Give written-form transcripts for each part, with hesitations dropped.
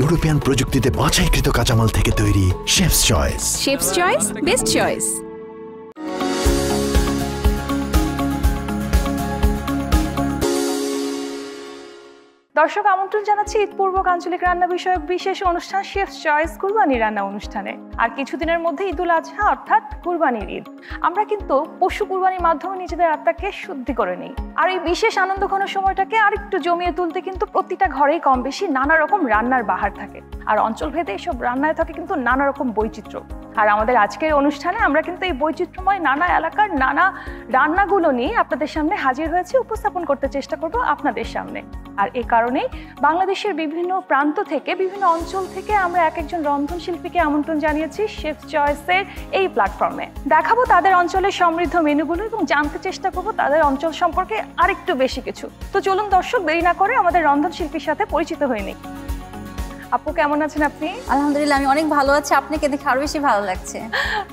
European প্রযুক্তিতে বাছাইকৃত কাঁচামাল থেকে তৈরি chefs choice. Chefs choice, best choice. দর্শক আমন্ত্রণ জানাচ্ছি ঈদ পূর্বক আঞ্চলিক রান্না বিষয়ক বিশেষ অনুষ্ঠান শেফস চয়েস কুরবানি রান্না অনুষ্ঠানে। আর কিছুদিনের মধ্যে ঈদুল আজহা অর্থাৎ কুরবানির ঈদ। আমরা কিন্তু পশু কুরবানির মাধ্যমে নিজেদের আত্মাকে শুদ্ধি করে নিই। আর এই বিশেষ আনন্দঘন সময়টাকে আরেকটু জমিয়ে তুলতে কিন্তু প্রতিটা ঘরেই কম বেশি নানা রকম রান্নার বাহার থাকে। আর অঞ্চলভেদে এইসব রান্নায় থাকে কিন্তু নানা রকম বৈচিত্র্য। আর আমাদের আজকের অনুষ্ঠানে আমরা কিন্তু এই বৈচিত্র্যময় নানা এলাকার নানা রান্নাগুলো নিয়ে আপনাদের সামনে হাজির হয়েছি, উপস্থাপন করতে চেষ্টা করব আপনাদের সামনে। আর এ কারণেই বাংলাদেশের বিভিন্ন প্রান্ত থেকে, বিভিন্ন অঞ্চল থেকে আমরা এক একজন রন্ধনশিল্পীকে আমন্ত্রণ জানিয়েছি শেফস চয়েসের এই প্ল্যাটফর্মে। দেখাবো তাদের অঞ্চলের সমৃদ্ধ মেনুগুলো এবং জানতে চেষ্টা করব তাদের অঞ্চল সম্পর্কে আরেকটু বেশি কিছু। তো চলুন দর্শক, দেরি না করে আমাদের রন্ধনশিল্পীর সাথে পরিচিত হয়ে নিই। আপু, কেমন আছেন আপনি? আলহামদুলিল্লাহ, আমি অনেক ভালো আছি। আপনাকে দেখে আরো বেশি ভালো লাগছে।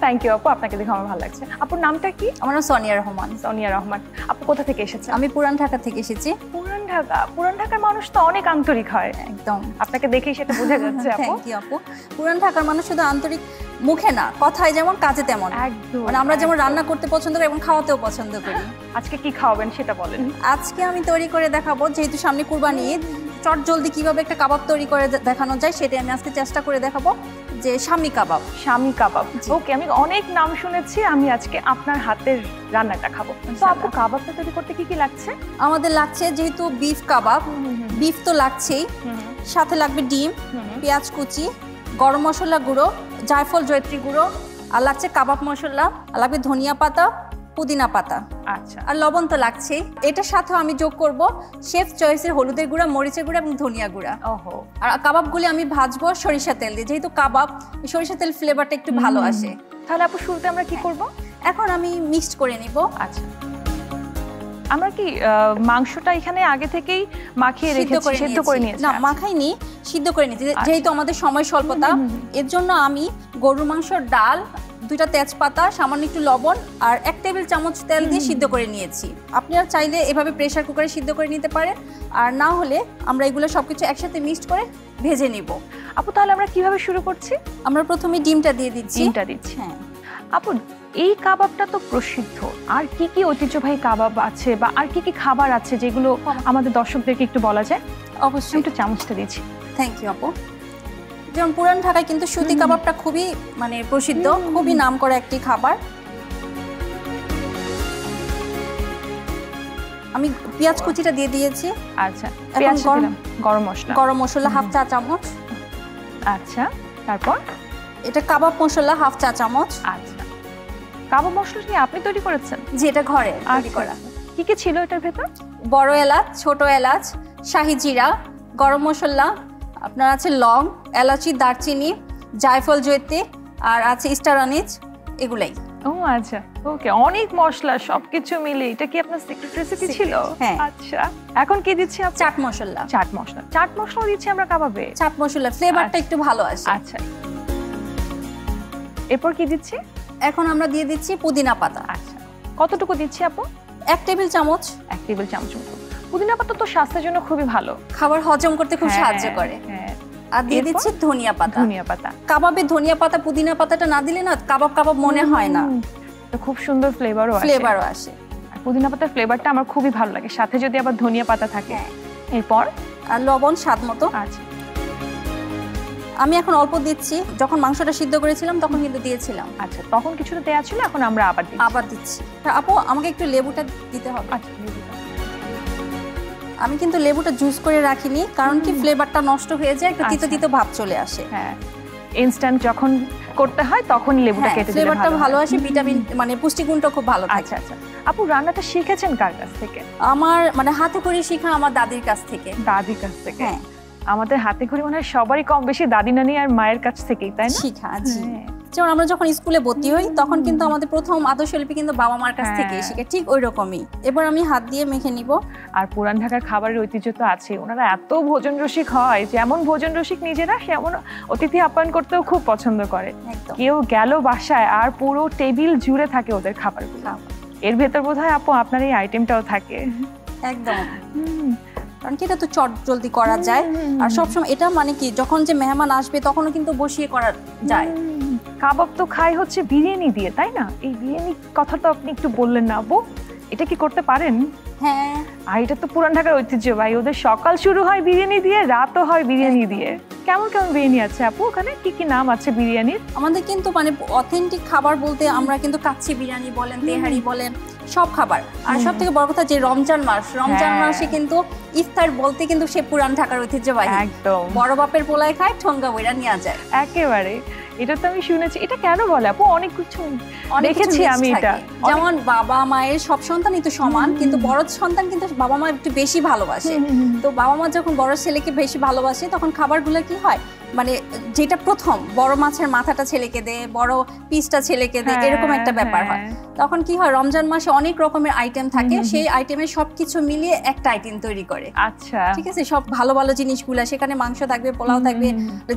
থ্যাংক ইউ আপু, আপনাকে দেখে আমার ভালো লাগছে। আপুর নামটা কি? আমার নাম সোনিয়া রহমান। সোনিয়া রহমান। আপু কোথা থেকে এসেছেন? আমি পুরান ঢাকা থেকে এসেছি। পুরান ঢাকা? পুরান ঢাকার মানুষ তো অনেক আন্তরিক হয়। একদম, আপনাকে দেখেই সেটা বোঝা যাচ্ছে আপু। থ্যাংক ইউ আপু। পুরান ঢাকার মানুষ শুধু আন্তরিক মুখে না, কথায় যেমন কাজে তেমন। একদম, মানে আমরা যেমন রান্না করতে পছন্দ করি এবং খাওয়াতেও পছন্দ করি। আজকে কি খাওয়াবেন সেটা বলেন। আজকে আমি তৈরি করে দেখাবো, যেহেতু সামনে কুরবানি ঈদ, চট জলদি কিভাবে একটা কাবাব তৈরি করে দেখানো যায় সেটাই আমি আজকে চেষ্টা করে দেখাবো, যে শামি কাবাব। শামি কাবাব, ওকে। আমি অনেক নাম শুনেছি, আমি আজকে আপনার হাতের রান্নাটা খাবো। তো আপু, কাবাবটা তৈরি করতে কি কি লাগছে? আমাদের লাগছে যেহেতু বিফ কাবাব, বিফ তো লাগছেই, সাথে লাগবে ডিম, পেঁয়াজ কুচি, গরম মশলা গুঁড়ো, জায়ফল জয়ত্রী গুঁড়ো, আর লাগছে কাবাব মশলা, আর লাগবে ধনিয়া পাতা, পুদিনা পাতা। আচ্ছা, আর লবণ তো লাগছেই। এটার সাথে আমি যোগ করব শেফ চয়েসের হলুদের গুঁড়া, মরিচের গুঁড়া এবং ধনিয়া গুঁড়া। ওহো। আর কাবাবগুলি আমি ভাজবো সরিষা তেল দিয়ে, যেহেতু কাবাব সরিষা তেল ফ্লেভারটা একটু ভালো আসে। তাহলে আপু, শুরুতে আমরা কি করব? এখন আমি মিক্সড করে নিব। আচ্ছা, আমরা কি মাংসটা এখানে আগে থেকেই মাখিয়ে রেখেছি, সিদ্ধ করে নিয়েছি? না, মাখাইনি, সিদ্ধ করে নিয়েছি। যেহেতু আমাদের সময় স্বল্পতা, এর জন্য আমি গরুর মাংসর ডাল, 2টা তেজপাতা, সামান্য একটু লবণ আর 1 টেবিল চামচ তেল দিয়ে সিদ্ধ করে নিয়েছি। আপনারা চাইলে এভাবে প্রেসার কুকারে সিদ্ধ করে নিতে পারেন, আর না হলে আমরা এগুলো সবকিছু একসাথে মিক্সড করে ভেজে নিব। আপু, তাহলে আমরা কিভাবে শুরু করছি? আমরা প্রথমে ডিমটা দিয়ে দিচ্ছি। ডিমটা দিচ্ছি, হ্যাঁ। আপু, এই কাবাবটা তো প্রসিদ্ধ, আর কি কি ঐতিহ্যবাহী কাবাব আছে বা আর কি কি খাবার আছে যেগুলো আমাদের দর্শকদেরকে একটু বলা যায়? অবশ্যই। একটু চামচটা দিচ্ছি। থ্যাংক ইউ আপু। যেমন পুরান ঢাকায় কিন্তু সুতি কাবাবটা খুবই প্রসিদ্ধ, খুবই নামকরা একটি খাবার। আমি পেঁয়াজ কুচিটা দিয়ে দিয়েছি। আচ্ছা, পেঁয়াজ দিলাম, গরম মশলা 1/2 চা চামচ। আচ্ছা, তারপর এটা কাবাব মশলা 1/2 চা চামচ। আচ্ছা, কাবাব মশলা কি আপনি তৈরি করেছেন? জি, এটা ঘরে তৈরি করা। কি কি ছিল এটার ভেতর? বড় এলাচ, ছোট এলাচ, শাহি জিরা, গরম মশলা, আপনার আছে লং, এলাচি, দারচিনি, জায়ফল জয়ত্রী, আর আছে স্টার আনিজ, এগুলাই। ও আচ্ছা, ওকে। অনেক মশলা, সবকিছু মিলে এটা কি আপনার সিক্রেট রেসিপি ছিল? হ্যাঁ। আচ্ছা, এখন কি দিচ্ছি? চাট মশলা। চাট মশলা, চাট মশলা দিচ্ছি আমরা কাবাবে? চাট মশলা ফ্লেভারটা একটু ভালো আসে। আচ্ছা, এরপর কি দিচ্ছি? এখন আমরা দিয়ে দিচ্ছি পুদিনা পাতা। আচ্ছা, কতটুকু দিচ্ছি আপু? 1 টেবিল চামচ। 1 টেবিল চামচ মতো। পুদিনা পাতা তো স্বাস্থ্যের জন্য খুবই ভালো, খাবার হজম করতে খুব সাহায্য করে। হ্যাঁ। আর দিয়ে দিচ্ছি ধনিয়া পাতা। ধনিয়া পাতা। কাবাবে ধনিয়া পাতা, পুদিনা পাতাটা না দিলে না কাবাব কাবাব মনে হয় না। তো খুব সুন্দর ফ্লেভারও আসে। আর পুদিনা পাতার ফ্লেভারটা আমার খুবই ভালো লাগে, সাথে যদি আবার ধনিয়া পাতা থাকে। এরপর আর লবণ স্বাদ মতো। আচ্ছা, আমি এখন অল্প দিচ্ছি, যখন মাংসটা সিদ্ধ করেছিলাম তখন কিন্তু দিয়েছিলাম। আচ্ছা, তখন কিছুটা দেয়া ছিল, এখন আমরা আবার দিচ্ছি। আপু, আমাকে একটু লেবুটা দিতে হবে। আচ্ছা, আমি কিন্তু লেবুটা জুস করে রাখিনি, কারণ কি ফ্লেভারটা নষ্ট হয়ে যায়, একটু তিতো তিতো ভাব চলে আসে। হ্যাঁ, ইনস্ট্যান্ট যখন করতে হয় তখন লেবুটা কেটে দিলে ফ্লেভারটা ভালো আসে, ভিটামিন পুষ্টিগুণটা খুব ভালো থাকে। আচ্ছা আচ্ছা, আপু রান্নাটা শিখেছেন কার কাছ থেকে? আমার হাতে করে শেখা, আমার দাদির কাছ থেকে। দাদির কাছ থেকে? হ্যাঁ। আমাদের হাতে খড়ি মনে হয় সবারই কম বেশি দাদি নানি আর মায়ের কাছ থেকেই, তাই না? শিখা, জি। যেমন আমরা যখন স্কুলে ভর্তি হই তখন কিন্তু আমাদের প্রথম আদর্শলিপি কিন্তু বাবা মার কাছ থেকে শিখে, ঠিক ওই রকমই। এবার আমি হাত দিয়ে মেখে নিব। আর পুরান ঢাকার খাবারের ঐতিহ্য তো আছে, ওনারা এত ভোজন রসিক হয়, যেমন ভোজন রসিক নিজেরা সেমন অতিথি আপ্যায়ন করতেও খুব পছন্দ করে। কেউ গেল বাসায় আর পুরো টেবিল জুড়ে থাকে ওদের খাবারগুলো। এর ভেতর বোধহয় আপু আপনার এই আইটেমটাও থাকে। একদম। কারণ কি এটা তো চট জলদি করা যায়। আর সবসময় এটা মানে কি যখন যে মেহমান আসবে তখনও কিন্তু বসিয়ে করা যায়। কাবাব তো খাই হচ্ছে বিরিয়ানি দিয়ে, তাই না? এই বিরিয়ানি কথা তো আপনি একটু বললেন না আপু, এটা কি করতে পারেন? হ্যাঁ, আর এটা তো পুরান ঢাকার ঐতিহ্য ভাই, ওদের সকাল শুরু হয় বিরিয়ানি দিয়ে, রাতও হয় বিরিয়ানি দিয়ে। কেমন কেমন বিরিয়ানি আছে আপু ওখানে, কি কি নাম আছে বিরিয়ানির? আমাদের কিন্তু মানে অথেন্টিক খাবার বলতে আমরা কিন্তু কাচ্চি বিরিয়ানি বলেন, তেহারি বলেন, সব খাবার। আর সব থেকে বড় কথা যে রমজান মাসে কিন্তু ইফতার বলতে কিন্তু সে পুরান ঢাকার ঐতিহ্যবাহী। একদম বড় বাপের পোলায় খায়, ঠোঙ্গা বইরা নিয়ে যায়। একেবারে, এটা তো আমি শুনেছি। এটা কেন বলে আপু? অনেক কিছু দেখেছি আমি এটা। যেমন বাবা মায়ের সব সন্তানই তো সমান, কিন্তু বড় সন্তান কিন্তু বাবা মা একটু বেশি ভালোবাসে। তো বাবা মা যখন বড় ছেলেকে বেশি ভালোবাসে তখন খাবারগুলো কি হয়, মানে যেটা প্রথম বড় মাছের মাথাটা ছেলেকে দেয়, বড় পিসটা ছেলেকে দেয়, এরকম একটা ব্যাপার হয়। তখন কি হয়, রমজান মাসে অনেক রকমের আইটেম থাকে, সেই আইটেমের সবকিছু মিলিয়ে একটা আইটেম তৈরি করে। আচ্ছা, ঠিক আছে, সব ভালো ভালো জিনিসগুলা, সেখানে মাংস থাকবে, পোলাও থাকবে,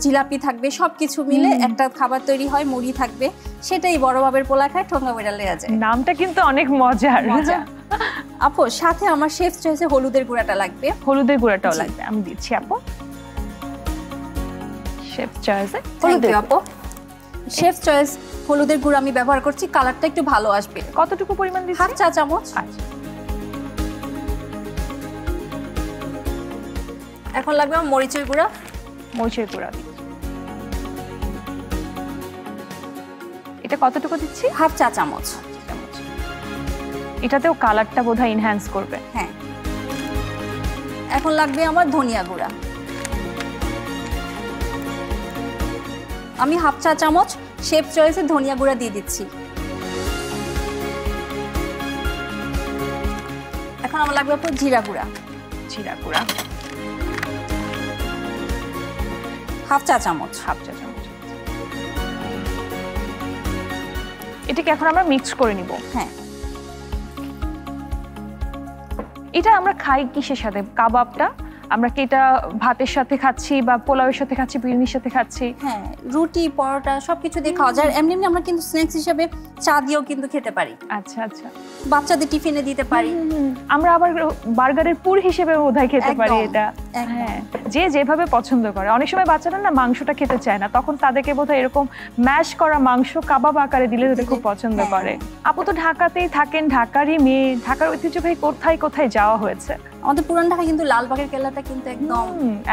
জিলাপি থাকবে, সবকিছু মিলে একটা খাবার তৈরি হয়, মুড়ি থাকবে, সেটাই বড় বাবের পোলা খায়, ঠোঙ্গা বইরা লেয়া যায়। নামটা কিন্তু অনেক মজার। আপু সাথে আমার শেফ চয়েসে হলুদের গুঁড়াটা লাগবে। হলুদের গুঁড়াটাও লাগবে, আমি দিচ্ছি আপু। শেফ চয়েসে হলুদের আপু, শেফ চয়েস হলুদের গুঁড়া আমি ব্যবহার করছি, কালারটা একটু ভালো আসবে। কতটুকু পরিমাণ দিচ্ছি? 1/2 চা চামচ। আচ্ছা, এখন লাগবে মরিচের গুঁড়া। মরিচের গুঁড়া দিচ্ছি। এটা কতটুকু দিচ্ছি? 1/2 চা চামচ। এটাতেও কালারটা বোধহয় এনহ্যান্স করবে। হ্যাঁ, এখন লাগবে আমার ধনিয়া গুঁড়া। আমি 1/2 চা চামচ শেফ চয়েসে ধনিয়া গুঁড়া দিয়ে দিচ্ছি। এখন আমার লাগবে আপু জিরা গুঁড়া। জিরা গুঁড়া 1/2 চা চামচ। 1/2 চা চামচ। এটাকে এখন আমরা মিক্স করে নিব। হ্যাঁ, এটা আমরা খাই কিসের সাথে? কাবাবটা আমরা কি এটা ভাতের সাথে খাচ্ছি, বা পোলাওয়ের সাথে খাচ্ছি, বিরিয়ানির সাথে খাচ্ছি? হ্যাঁ, রুটি পরোটা সবকিছু দিয়ে খাওয়া যায়। এমনি এমনি আমরা কিন্তু স্ন্যাক্স হিসেবে চা দিয়েও কিন্তু খেতে পারি। আচ্ছা আচ্ছা, বাচ্চাদের টিফিনে দিতে পারি। আমরা আবার বার্গারের পুর হিসেবে বোধহয় খেতে পারি এটা। একদম। হ্যাঁ, যে যেভাবে পছন্দ করে। অনেক সময় বাচ্চারা না মাংসটা খেতে চায় না, তখন তাদেরকে বোধহয় এরকম ম্যাশ করা মাংস কাবাব আকারে দিলে ওদের খুব পছন্দ করে। আপু তো ঢাকাতেই থাকেন, ঢাকারই মেয়ে, ঢাকার ঐতিহ্যবাহী কোথায় কোথায় যাওয়া হয়েছে? আমাদের পুরান ঢাকা কিন্তু লালবাগের কেল্লাটা কিন্তু একদম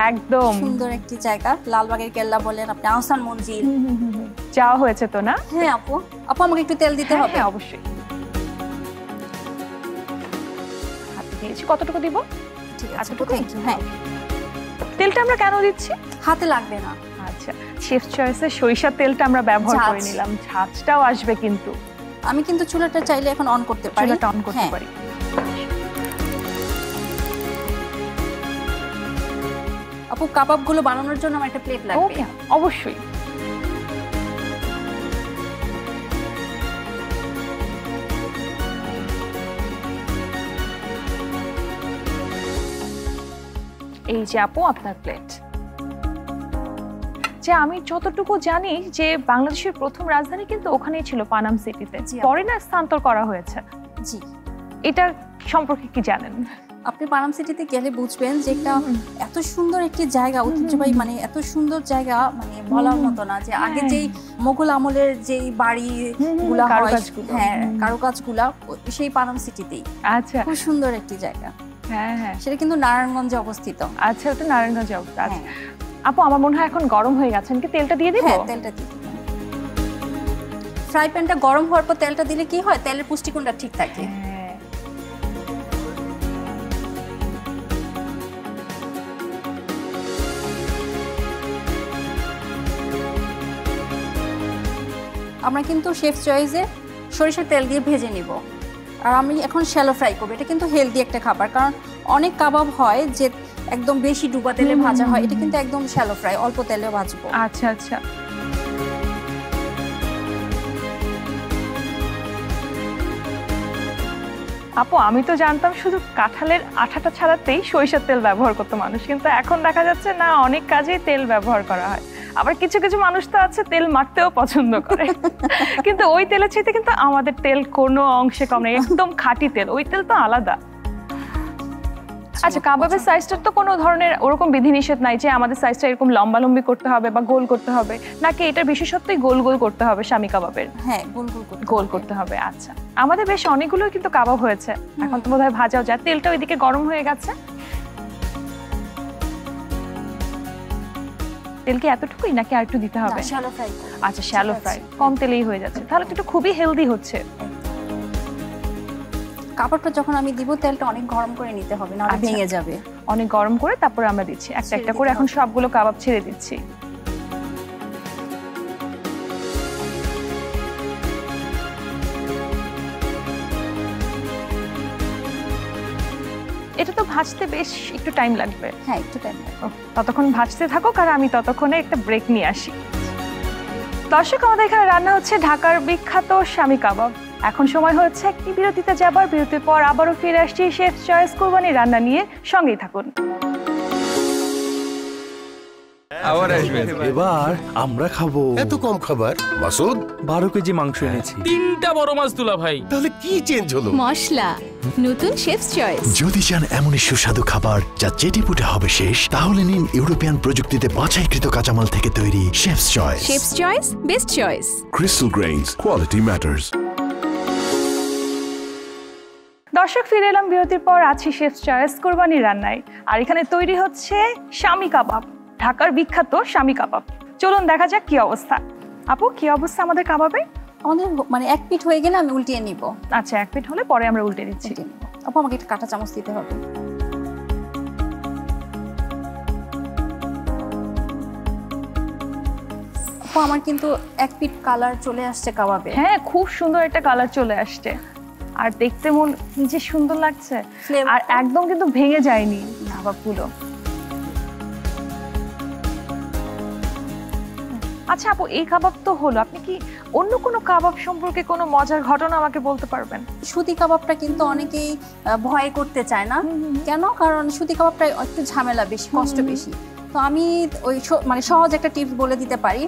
একদম সুন্দর একটি জায়গা। লালবাগের কেল্লা বলেন, আপনি আহসান মঞ্জিল যাওয়া হয়েছে তো না? হ্যাঁ আপু, আপু আমাকে একটু তেল দিতে হবে। হ্যাঁ অবশ্যই, হাতে দিয়েছি। কতটুকু দিব? ঠিক আছে, থ্যাংক ইউ। হ্যাঁ, তেলটা আমরা কেন দিচ্ছি? হাতে লাগবে না। আচ্ছা, শেফ চয়েসের সরিষার তেলটা আমরা ব্যবহার ঝাঁজ। করে নিলাম, ঝাঁজটাও আসবে কিন্তু। আমি কিন্তু চুলাটা চাইলে এখন অন করতে পারি। চুলাটা অন করতে হ্যাঁ। পারি। আপু কাবাবগুলো বানানোর জন্য আমার একটা প্লেট লাগবে। ওকে, অবশ্যই। এই যে আপু আপনার প্লেট। যে আমি যতটুকু জানি যে বাংলাদেশের প্রথম রাজধানী কিন্তু ওখানেই ছিল, পানাম সিটিতে। পরে না স্থানান্তর করা হয়েছে। জি, এটা সম্পর্কে কি জানেন? আপনি পানাম সিটিতে গেলে বুঝবেন যে একটা এত সুন্দর একটি জায়গা, ঐতিহ্যবাহী, মানে এত সুন্দর জায়গা, মানে বলার মতো না। যে আগে যেই মোগল আমলের যেই বাড়িগুলা হয়, হ্যাঁ কারুকাজগুলা সেই পানাম সিটিতেই। আচ্ছা, খুব সুন্দর একটি জায়গা। হ্যাঁ হ্যাঁ, সেটা কিন্তু নারায়ণগঞ্জে অবস্থিত। আচ্ছা, ওটা নারায়ণগঞ্জে অবস্থিত। আচ্ছা আপু, আমার মনে হয় এখন গরম হয়ে গেছে, কি তেলটা দিয়ে দিব? হ্যাঁ, তেলটা দিয়ে দিবেন। ফ্রাই প্যানটা গরম হওয়ার পর তেলটা দিলে কি হয়, তেলের পুষ্টিগুণটা ঠিক থাকে। আমরা কিন্তু শেফ চয়েসে সরিষার তেল দিয়ে ভেজে নিব। আর আমি এখন শ্যালো ফ্রাই করবো। এটা কিন্তু হেলদি একটা খাবার, কারণ অনেক কাবাব হয় যে একদম বেশি ডুবা তেলে ভাজা হয়, এটা কিন্তু একদম শ্যালো ফ্রাই, অল্প তেলে ভাজবো। আচ্ছা আচ্ছা, আপু আমি তো জানতাম শুধু কাঁঠালের আঠাটা ছাড়াতেই সরিষার তেল ব্যবহার করতো মানুষ, কিন্তু এখন দেখা যাচ্ছে না, অনেক কাজেই তেল ব্যবহার করা হয়। আবার কিছু কিছু মানুষ তো আছে তেল মারতেও পছন্দ করে, কিন্তু ওই তেলের চাইতে কিন্তু আমাদের তেল কোনো অংশে কম নেই, একদম খাঁটি তেল, ওই তেল তো আলাদা। আচ্ছা, কাবাবের সাইজটার তো কোনো ধরনের ওরকম বিধিনিষেধ নাই যে আমাদের সাইজটা এরকম লম্বালম্বি করতে হবে বা গোল করতে হবে, নাকি এটার বিশেষত্বই গোল গোল করতে হবে স্বামী কাবাবের? হ্যাঁ, গোল করতে হবে। আচ্ছা, আমাদের বেশ অনেকগুলো কিন্তু কাবাব হয়েছে, এখন তো বোধহয় ভাজাও যায়। তেলটা ওইদিকে গরম হয়ে গেছে। তেল কি এতটুকুই নাকি আর একটু দিতে হবে? Shallow fry. আচ্ছা, শ্যালো ফ্রাই, কম তেলেই হয়ে যাচ্ছে, তাহলে তো খুবই হেলদি হচ্ছে। কাবাবটা যখন আমি দিব তেলটা অনেক গরম করে নিতে হবে, না ভেঙে যাবে। অনেক গরম করে তারপরে আমরা দিচ্ছি একটা একটা করে। এখন সবগুলো কাবাব ছেড়ে দিচ্ছি। এটা তো ভাজতে বেশ একটু টাইম লাগবে। হ্যাঁ, একটু টাইম লাগবে। ততক্ষণ ভাজতে থাকুক আর আমি ততক্ষণে একটা ব্রেক নিয়ে আসি। দর্শক, আমাদের এখানে রান্না হচ্ছে ঢাকার বিখ্যাত স্বামী কাবাব। এখন সময় হচ্ছে একটি বিরতিতে যাবার। বিরতির পর আবারও ফিরে আসছি শেফ চয়েস কুরবানি রান্না নিয়ে, সঙ্গেই থাকুন। এবার আমরা খাবো। এত কম খাবার মাসুদ? 12 কেজি মাংস এনেছি। 3টা বড় মাছ তুলা ভাই। তাহলে কি চেঞ্জ হলো? মশলা নতুন শেফস চয়েস। যদি চান এমনই সুস্বাদু খাবার যা চেটেপুটে হবে শেষ, তাহলে নিন ইউরোপিয়ান প্রযুক্তিতে বাছাইকৃত কাঁচামাল থেকে তৈরি chefs choice. Chefs choice, best choice. Crystal Grains, quality matters. দর্শক, ফিরে এলাম বিরতির পর। আছি শেফ চয়েস কুরবানি রান্নায়, আর এখানে তৈরি হচ্ছে স্বামী কাবাব, ঢাকার বিখ্যাত স্বামী কাবাব। চলুন দেখা যাক কি অবস্থা। আপু, কি অবস্থা আমাদের কাবাবে? আমাদের মানে এক পিঠ হয়ে গেলে আমি উল্টিয়ে নিব। আচ্ছা, এক পিঠ হলে পরে আমরা উল্টে দিচ্ছি। আপু, আমাকে একটা কাঁটা চামচ দিতে হবে। আপু, আমার কিন্তু এক পিঠ কালার চলে আসছে কাবাবে। হ্যাঁ, খুব সুন্দর একটা কালার চলে আসছে, আর দেখতে মন যে সুন্দর লাগছে, আর একদম কিন্তু ভেঙে যায়নি কাবাবগুলো। আচ্ছা আপু, এই কাবাব তো হলো, আপনি কি অন্য কোনো কাবাব সম্পর্কে কোনো মজার ঘটনা আমাকে বলতে পারবেন? সুতি কাবাবটা কিন্তু অনেকেই ভয় করতে চায় না। কেন? কারণ সুতি কাবাবটা একটু ঝামেলা বেশি, কষ্ট বেশি। তো আমি ওই মানে সহজ একটা টিপস বলে দিতে পারি।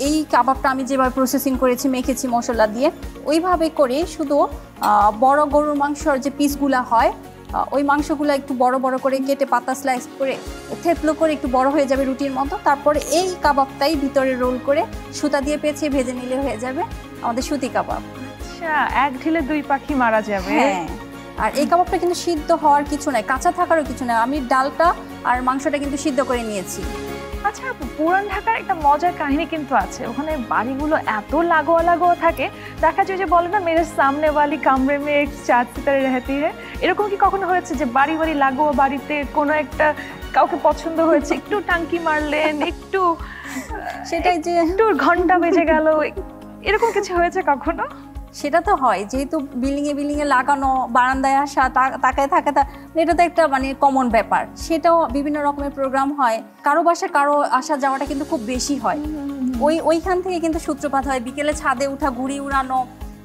এই কাবাবটা আমি যেভাবে প্রসেসিং করেছি, মেখেছি মশলা দিয়ে, ওইভাবে করে শুধু বড় গরুর মাংসর যে পিসগুলা হয়, ওই মাংসগুলো একটু বড় বড় করে কেটে পাতা স্লাইস করে থেতলো করে একটু বড় হয়ে যাবে রুটির মতো। তারপরে এই কাবাবটাই ভিতরে রোল করে সুতা দিয়ে পেঁচিয়ে ভেজে নিলে হয়ে যাবে আমাদের সুতি কাবাব। আচ্ছা, এক ঢিলে দুই পাখি মারা যাবে। হ্যাঁ, আর এই কাবাবটা কিন্তু সিদ্ধ হওয়ার কিছু নাই, কাঁচা থাকারও কিছু নাই। আমি ডালটা আর মাংসটা কিন্তু সিদ্ধ করে নিয়েছি। আচ্ছা আপু, পুরান ঢাকার একটা মজার কাহিনী কিন্তু আছে। ওখানে বাড়িগুলো এত লাগোয়া লাগোয়া থাকে, দেখা যায় যে বলে না, মেরে সামনে বালি কামরে মে এক চাঁদ সিতারে রেহতি হ্যায়। এরকম কি কখনো হয়েছে যে বাড়ি বাড়ি লাগোয়া বাড়িতে কোনো একটা কাউকে পছন্দ হয়েছে, একটু টাঙ্কি মারলেন, একটু সেটাই যে একটু ঘন্টা বেজে গেল, এরকম কিছু হয়েছে কখনো? সেটা তো হয়, যেহেতু বিল্ডিং এ লাগানো, বারান্দায় আসা, তাকায় থাকে, এটা তো একটা মানে কমন ব্যাপার। সেটাও বিভিন্ন রকমের প্রোগ্রাম হয়, কারো বাসায় কারো আসা যাওয়াটা কিন্তু খুব বেশি হয়। ওইখান থেকে কিন্তু সূত্রপাত হয়। বিকেলে ছাদে উঠা, ঘুড়ি উড়ানো,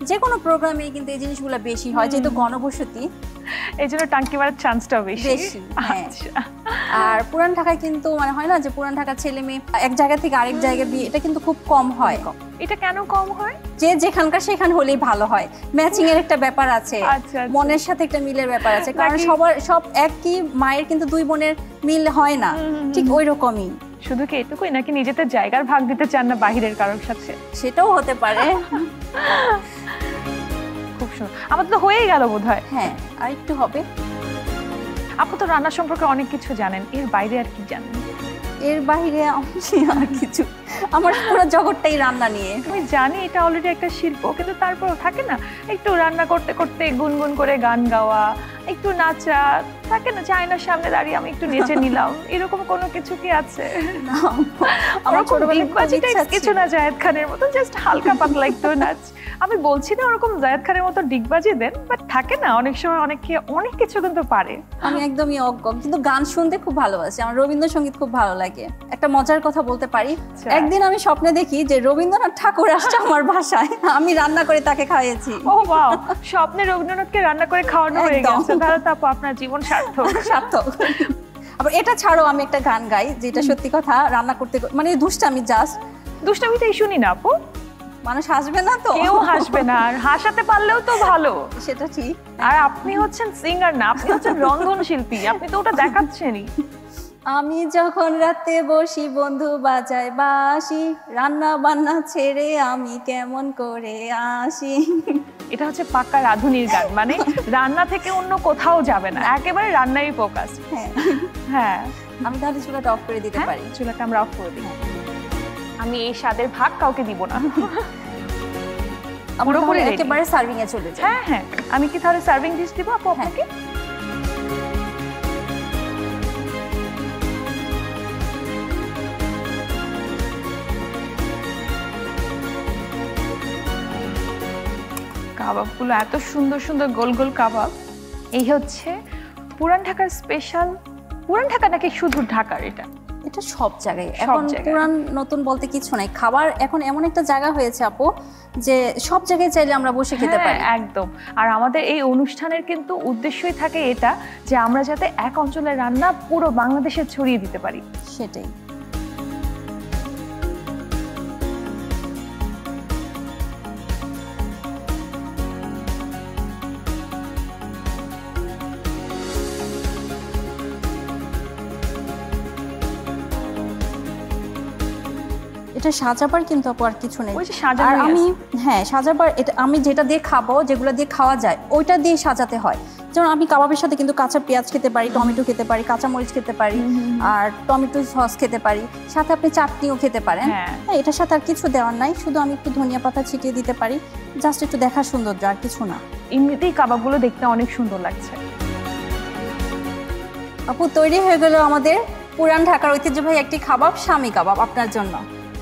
যে কোনো প্রোগ্রামে কিন্তু এই জিনিসগুলো বেশি হয়, যেহেতু ঘনবসতি, এই জন্য টাঙ্কি মারার চান্সটাও বেশি। হ্যাঁ। আর পুরান ঢাকায় কিন্তু মানে হয় না যে পুরান ঢাকার ছেলে মেয়ে এক জায়গা থেকে আরেক জায়গায় বিয়ে, এটা কিন্তু খুব কম হয়। এটা কেন কম হয়? যে যেখানকার সেখান হলেই ভালো হয়। ম্যাচিং এর একটা ব্যাপার আছে, মনের সাথে একটা মিলের ব্যাপার আছে, কারণ সব একই মায়ের কিন্তু দুই বোনের মিল হয় না, ঠিক ওই রকমই। শুধু কি এটুকুই, নাকি নিজেদের জায়গার ভাগ দিতে চান না বাহিরের কারোর সাথে? সেটাও হতে পারে। খুব সুন্দর, আমাদের তো হয়েই গেল বোধহয়। হ্যাঁ, আর একটু হবে। আপু তো রান্না সম্পর্কে অনেক কিছু জানেন, এর বাইরে আর কি জানেন? এর বাইরে আর কিছু, আমার পুরো জগৎটাই রান্না নিয়ে। আমি জানি এটা অলরেডি একটা শিল্প, কিন্তু তারপর থাকে না একটু রান্না করতে করতে গুনগুন করে গান গাওয়া, একটু নাচা, থাকে না, আয়নার সামনে দাঁড়িয়ে আমি একটু নেচে নিলাম, এরকম কোনো কিছু কি আছে? আমার ছোটবেলায় কিছু না, জায়েদ খানের মতো জাস্ট হালকা পাতলা একটু নাচ। আমি বলছি না ওরকম জায়েদ খানের মতো ডিগবাজি দেন, বাট থাকে না অনেক সময় অনেকে অনেক কিছু কিন্তু পারে। আমি একদমই অজ্ঞ, কিন্তু গান শুনতে খুব ভালোবাসি, আমার রবীন্দ্রসঙ্গীত খুব ভালো লাগে। একটা মজার কথা বলতে পারি, একদিন আমি স্বপ্নে দেখি যে রবীন্দ্রনাথ ঠাকুর আসছে আমার বাসায়, আমি রান্না করে তাকে খাইয়েছি। ও ওয়াও, স্বপ্নে রবীন্দ্রনাথকে রান্না করে খাওয়ানো হয়ে গেছে, তাহলে তো আপনার জীবন সার্থক। আবার এটা ছাড়াও আমি একটা গান গাই, যেটা সত্যি কথা, রান্না করতে মানে দুষ্টামি, জাস্ট দুষ্টামিটাই শুনি না আপু। মানুষ হাসবে না তো? কেউ হাসবে না, আর হাসাতে পারলেও তো ভালো। সেটা ঠিক। আর আপনি হচ্ছেন সিঙ্গার না, আপনি হচ্ছেন রন্ধন শিল্পী, আপনি তো ওটা দেখাচ্ছেনই। আমি যখন রাতে বসি বন্ধু বাজায় বাঁশি, রান্না বান্না ছেড়ে আমি কেমন করে আসি। এটা হচ্ছে পাক্কা রাঁধুনির গান, মানে রান্না থেকে অন্য কোথাও যাবে না, একেবারে রান্নাই ফোকাস। হ্যাঁ হ্যাঁ, আমি তাহলে চুলাটা অফ করে দিতে পারি। চুলাটা আমরা অফ করে দিই। আমি এই স্বাদের ভাগ কাউকে দিব না। পুরোপুরি একেবারে সার্ভিং এ চলে যায়। হ্যাঁ হ্যাঁ, আমি কি তাহলে সার্ভিং ডিশ দিব আপু আপনাকে? কাবাবগুলো এত সুন্দর সুন্দর গোল গোল কাবাব। এই হচ্ছে পুরান ঢাকার স্পেশাল। পুরান ঢাকা নাকি শুধু ঢাকার? এটা সব জায়গায়। এখন পুরান নতুন বলতে কিছু নাই, খাবার এখন এমন একটা জায়গা হয়েছে আপু যে সব জায়গায় চাইলে আমরা বসে খেতে পারি। একদম। আর আমাদের এই অনুষ্ঠানের কিন্তু উদ্দেশ্যই থাকে এটা, যে আমরা যাতে এক অঞ্চলের রান্না পুরো বাংলাদেশে ছড়িয়ে দিতে পারি। সেটাই। এটা সাজাবার কিন্তু আপু আর কিছু নেই। আর আমি সাজাবার এটা আমি যেটা দিয়ে খাবো, যেগুলো দিয়ে খাওয়া যায় ওইটা দিয়ে সাজাতে হয়। যেমন আমি কাবাবের সাথে কিন্তু কাঁচা পেঁয়াজ খেতে পারি, টমেটো খেতে পারি, কাঁচা মরিচ খেতে পারি, আর টমেটো সস খেতে পারি, সাথে আপনি চাটনিও খেতে পারেন। হ্যাঁ, এটার সাথে আর কিছু দেওয়ার নাই, শুধু আমি একটু ধনিয়া পাতা ছিটিয়ে দিতে পারি, জাস্ট একটু দেখার সৌন্দর্য, আর কিছু না। এমনিতেই কাবাবগুলো দেখতে অনেক সুন্দর লাগছে। আপু তৈরি হয়ে গেল আমাদের পুরান ঢাকার ঐতিহ্যবাহী একটি খাবার, স্বামী কাবাব আপনার জন্য।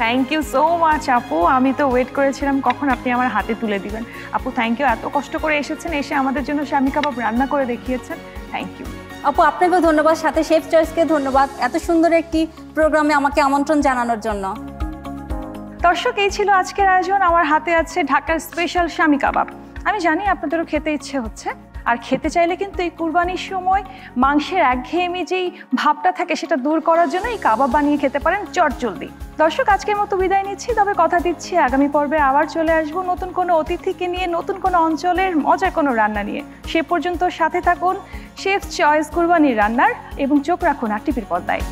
থ্যাংক ইউ সো মাচ আপু। আমি তো ওয়েট করেছিলাম কখন আপনি আমার হাতে তুলে দিবেন। আপু থ্যাংক ইউ, এত কষ্ট করে এসেছেন, এসে আমাদের জন্য স্বামী কাবাব রান্না করে দেখিয়েছেন। থ্যাংক ইউ আপু। আপনাকেও ধন্যবাদ, সাথে শেফ চয়েসকে ধন্যবাদ এত সুন্দর একটি প্রোগ্রামে আমাকে আমন্ত্রণ জানানোর জন্য। দর্শক, এই ছিল আজকের আয়োজন। আমার হাতে আছে ঢাকার স্পেশাল স্বামী কাবাব। আমি জানি আপনাদেরও খেতে ইচ্ছে হচ্ছে, আর খেতে চাইলে কিন্তু এই কুরবানির সময় মাংসের একঘেয়েমি যেই ভাবটা থাকে সেটা দূর করার জন্য এই কাবাব বানিয়ে খেতে পারেন চটজলদি। দর্শক, আজকের মতো বিদায় নিচ্ছি, তবে কথা দিচ্ছি আগামী পর্বে আবার চলে আসবো নতুন কোনো অতিথিকে নিয়ে, নতুন কোনো অঞ্চলের মজার কোনো রান্না নিয়ে। সে পর্যন্ত সাথে থাকুন শেফ চয়েস কুরবানির রান্নার, এবং চোখ রাখুন আর টিভির পর্দায়।